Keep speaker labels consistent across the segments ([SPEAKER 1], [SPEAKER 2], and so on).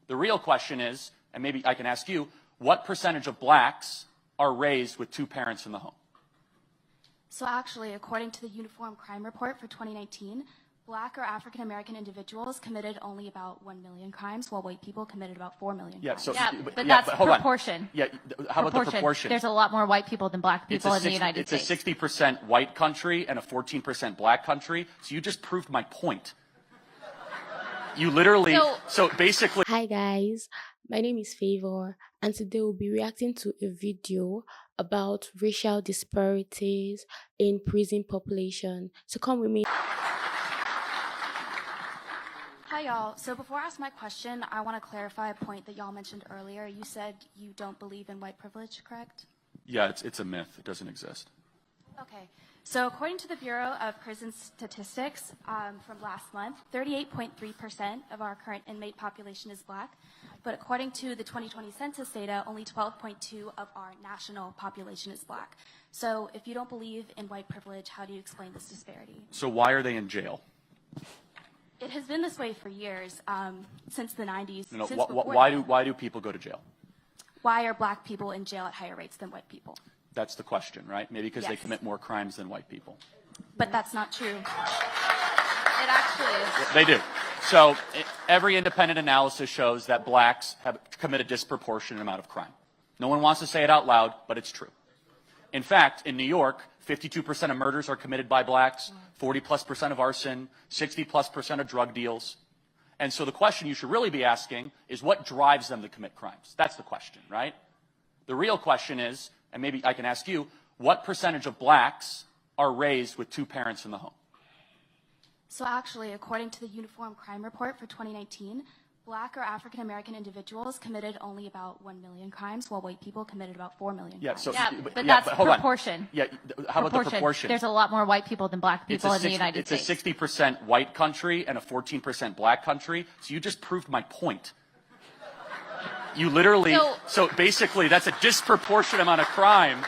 [SPEAKER 1] The real question is, and maybe I can ask you, what percentage of blacks are raised with two parents in the home?
[SPEAKER 2] So actually, according to the Uniform Crime Report for 2019, Black or African American individuals committed only about 1 million crimes, while white people committed about 4 million crimes.
[SPEAKER 3] But that's proportion.
[SPEAKER 1] Yeah, how about the proportion?
[SPEAKER 3] There's a lot more white people than black people in the United States.
[SPEAKER 1] It's a 60% white country and a 14% black country, so you just proved my point. You literally, so basically...
[SPEAKER 4] Hi guys, my name is Favor, and today we'll be reacting to a video about racial disparities in prison population. So come with me.
[SPEAKER 2] Hi y'all. So before I ask my question, I want to clarify a point that y'all mentioned earlier. You said you don't believe in white privilege, correct?
[SPEAKER 1] Yeah, it's a myth. It doesn't exist.
[SPEAKER 2] Okay. So according to the Bureau of Prison Statistics from last month, 38.3% of our current inmate population is black. But according to the 2020 census data, only 12.2% of our national population is black. So if you don't believe in white privilege, how do you explain this disparity?
[SPEAKER 1] So why are they in jail?
[SPEAKER 2] It has been this way for years, since the 90s.
[SPEAKER 1] No, why do people go to jail?
[SPEAKER 2] Why are black people in jail at higher rates than white people?
[SPEAKER 1] That's the question, right? Maybe because they commit more crimes than white people.
[SPEAKER 2] But that's not true. It actually is.
[SPEAKER 1] They do. So every independent analysis shows that blacks have committed a disproportionate amount of crime. No one wants to say it out loud, but it's true. In fact, in New York, 52% of murders are committed by blacks, 40+% of arson, 60+% of drug deals. And so the question you should really be asking is what drives them to commit crimes? That's the question, right? The real question is, and maybe I can ask you, what percentage of blacks are raised with two parents in the home?
[SPEAKER 2] So actually, according to the Uniform Crime Report for 2019, Black or African American individuals committed only about 1 million crimes, while white people committed about 4 million crimes.
[SPEAKER 3] But that's proportion.
[SPEAKER 1] Yeah, how about the proportion?
[SPEAKER 3] There's a lot more white people than black people in the United States.
[SPEAKER 1] It's a 60% white country and a 14% black country, so you just proved my point. You literally, so basically that's a disproportionate amount of crime.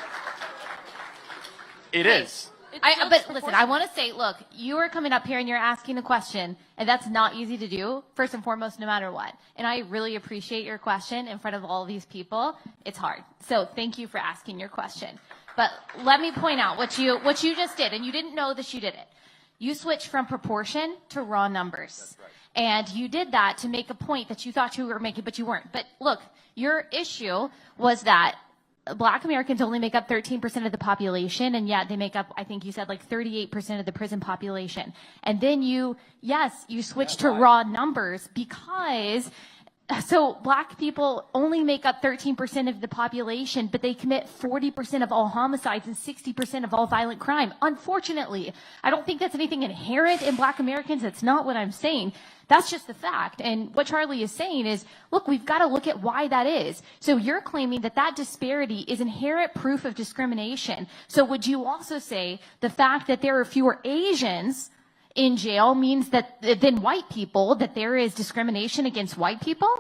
[SPEAKER 1] It is.
[SPEAKER 3] But listen, I want to say, look, you are coming up here and you're asking a question, and that's not easy to do, first and foremost, no matter what. And I really appreciate your question in front of all these people. It's hard. So thank you for asking your question. But let me point out what you just did, and you didn't know this, you did it. You switched from proportion to raw numbers.
[SPEAKER 1] That's right.
[SPEAKER 3] And you did that to make a point that you thought you were making, but you weren't. But look, your issue was that Black Americans only make up 13% of the population, and yet they make up, I think you said, like 38% of the prison population. And then you switched to raw numbers because, so black people only make up 13% of the population, but they commit 40% of all homicides and 60% of all violent crime. Unfortunately, I don't think that's anything inherent in black Americans. That's not what I'm saying. That's just the fact. And what Charlie is saying is, look, we've got to look at why that is. So you're claiming that that disparity is inherent proof of discrimination. So would you also say the fact that there are fewer Asians in jail means that than white people, that there is discrimination against white people?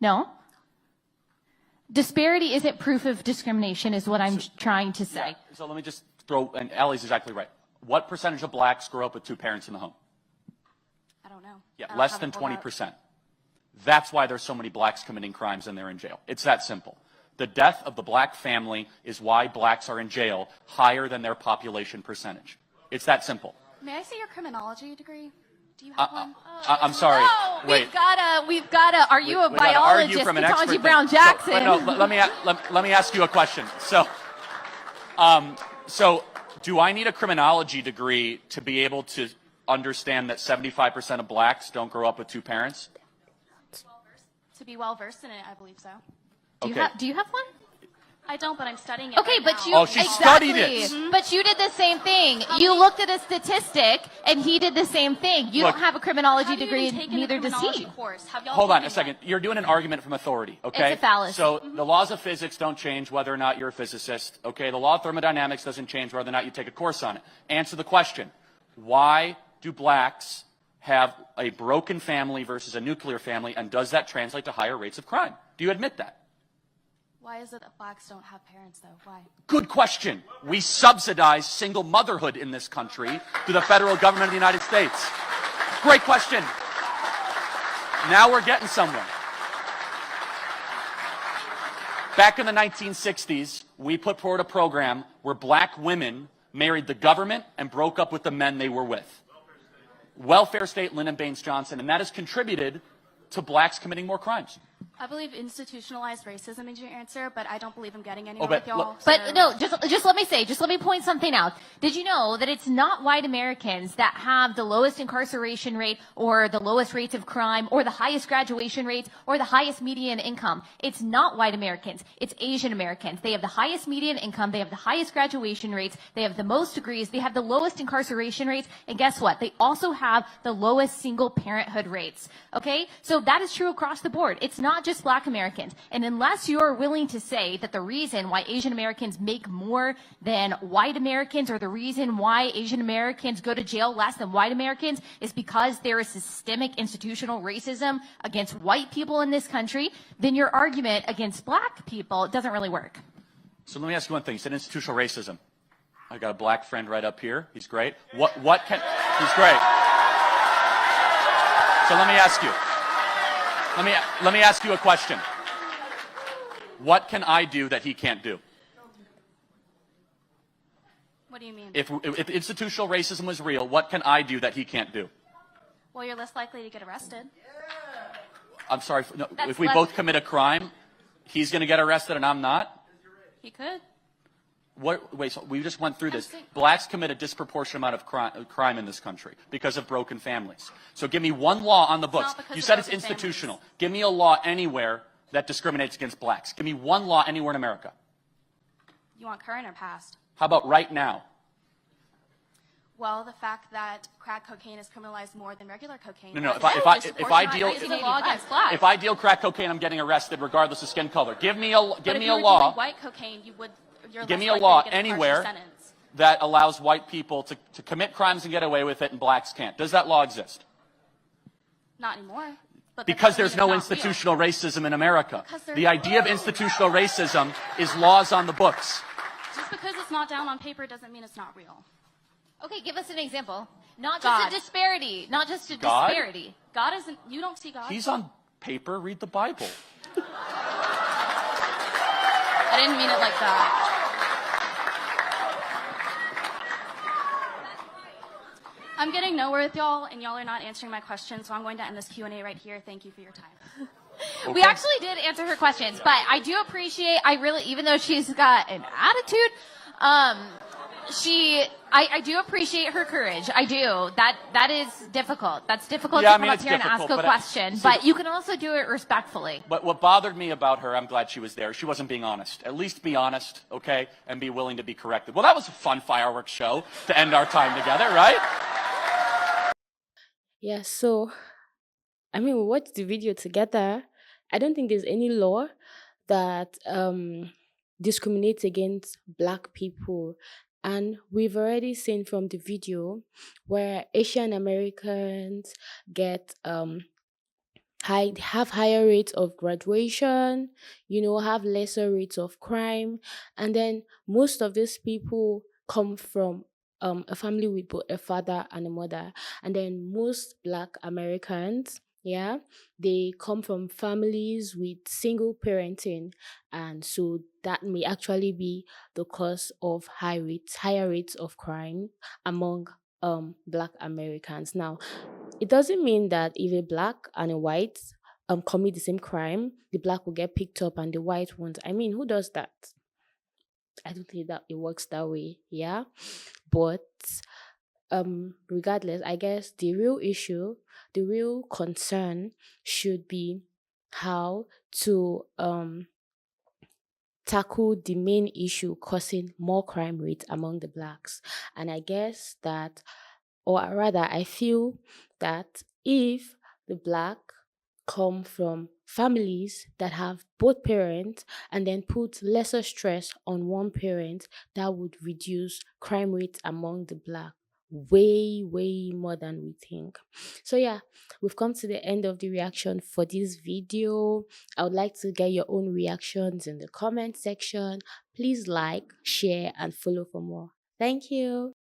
[SPEAKER 3] No? Disparity isn't proof of discrimination is what I'm trying to say.
[SPEAKER 1] Yeah. So let me just throw, and Allie's exactly right. What percentage of blacks grow up with two parents in the home?
[SPEAKER 2] I don't know.
[SPEAKER 1] Yeah, less than 20%. That's why there's so many blacks committing crimes and they're in jail. It's that simple. The death of the black family is why blacks are in jail higher than their population percentage. It's that simple.
[SPEAKER 2] May I see your criminology degree? Do you have one?
[SPEAKER 1] I'm sorry.
[SPEAKER 3] No,
[SPEAKER 1] wait.
[SPEAKER 3] We've gotta. Are you a biologist, Ketanji Brown Jackson?
[SPEAKER 1] Let me ask you a question. So do I need a criminology degree to be able to understand that 75% of blacks don't grow up with two parents?
[SPEAKER 2] To be well versed in it, I believe so.
[SPEAKER 3] Do you have one?
[SPEAKER 2] I don't, but I'm studying it.
[SPEAKER 3] Okay, but you
[SPEAKER 1] studied it.
[SPEAKER 3] Mm-hmm. But you did the same thing. You looked at a statistic, and he did the same thing. You don't have a criminology degree, neither does he.
[SPEAKER 1] Hold on a second. You're doing an argument from authority, okay?
[SPEAKER 3] It's a fallacy.
[SPEAKER 1] So the laws of physics don't change whether or not you're a physicist, okay? The law of thermodynamics doesn't change whether or not you take a course on it. Answer the question. Why do blacks have a broken family versus a nuclear family, and does that translate to higher rates of crime? Do you admit that?
[SPEAKER 2] Why is it that blacks don't have parents, though? Why?
[SPEAKER 1] Good question. We subsidize single motherhood in this country through the federal government of the United States. Great question. Now we're getting somewhere. Back in the 1960s, we put forward a program where black women married the government and broke up with the men they were with. Welfare state, Lyndon Baines Johnson, and that has contributed to blacks committing more crimes.
[SPEAKER 2] I believe institutionalized racism is your answer, but I don't believe I'm getting
[SPEAKER 1] Oh,
[SPEAKER 2] anywhere with y'all.
[SPEAKER 3] But no, just let me point something out. Did you know that it's not white Americans that have the lowest incarceration rate or the lowest rates of crime or the highest graduation rates or the highest median income? It's not white Americans. It's Asian Americans. They have the highest median income. They have the highest graduation rates. They have the most degrees. They have the lowest incarceration rates. And guess what? They also have the lowest single parenthood rates. Okay? So that is true across the board. It's not just black Americans. And unless you are willing to say that the reason why Asian Americans make more than white Americans or the reason why Asian Americans go to jail less than white Americans is because there is systemic institutional racism against white people in this country, then your argument against black people doesn't really work.
[SPEAKER 1] So let me ask you one thing. You said institutional racism. I got a black friend right up here. He's great. He's great. So let me ask you. Let me ask you a question. What can I do that he can't do?
[SPEAKER 2] What do you mean?
[SPEAKER 1] If institutional racism was real, what can I do that he can't do?
[SPEAKER 2] Well, you're less likely to get arrested.
[SPEAKER 1] I'm sorry. No, if we both commit a crime, he's going to get arrested and I'm not?
[SPEAKER 2] He could.
[SPEAKER 1] Wait, so we just went through this. Blacks commit a disproportionate amount of crime in this country because of broken families. So give me one law on the books. You said it's institutional. Give me a law anywhere that discriminates against blacks. Give me one law anywhere in America.
[SPEAKER 2] You want current or past?
[SPEAKER 1] How about right now?
[SPEAKER 2] Well, the fact that crack cocaine is criminalized more than regular cocaine.
[SPEAKER 1] No. If I deal crack cocaine, I'm getting arrested regardless of skin color. Give me a law.
[SPEAKER 2] White cocaine,
[SPEAKER 1] Give me a law anywhere that allows white people to commit crimes and get away with it and blacks can't. Does that law exist?
[SPEAKER 2] Not anymore. But
[SPEAKER 1] because there's no institutional racism in America. The idea of institutional racism is laws on the books.
[SPEAKER 2] Just because it's not down on paper doesn't mean it's not real.
[SPEAKER 3] Okay, give us an example. Not just a disparity. Not just a
[SPEAKER 1] God?
[SPEAKER 3] disparity.
[SPEAKER 2] God isn't, you don't see God?
[SPEAKER 1] He's on paper. Read the Bible.
[SPEAKER 2] I didn't mean it like that. I'm getting nowhere with y'all, and y'all are not answering my questions, so I'm going to end this Q&A right here. Thank you for your time.
[SPEAKER 3] Okay. We actually did answer her questions, but I do appreciate, even though she's got an attitude, I do appreciate her courage. I do. That is difficult. That's difficult to come up here and ask a question, but you can also do it respectfully.
[SPEAKER 1] But what bothered me about her, I'm glad she was there. She wasn't being honest. At least be honest, okay? And be willing to be corrected. Well, that was a fun fireworks show to end our time together, right?
[SPEAKER 4] Yeah, so, we watched the video together. I don't think there's any law that discriminates against black people. And we've already seen from the video where Asian Americans get have higher rates of graduation, have lesser rates of crime. And then most of these people come from a family with both a father and a mother. And then most black Americans, they come from families with single parenting. And so that may actually be the cause of higher rates of crime among black Americans. Now, it doesn't mean that if a black and a white commit the same crime, the black will get picked up and the white won't. Who does that? I don't think that it works that way, But regardless, I guess the real concern should be how to tackle the main issue causing more crime rates among the blacks. And I guess that, or rather, I feel that if the black come from families that have both parents and then put lesser stress on one parent, that would reduce crime rates among the black way more than we think. So we've come to the end of the reaction for this video. I would like to get your own reactions in the comment section. Please like, share, and follow for more. Thank you.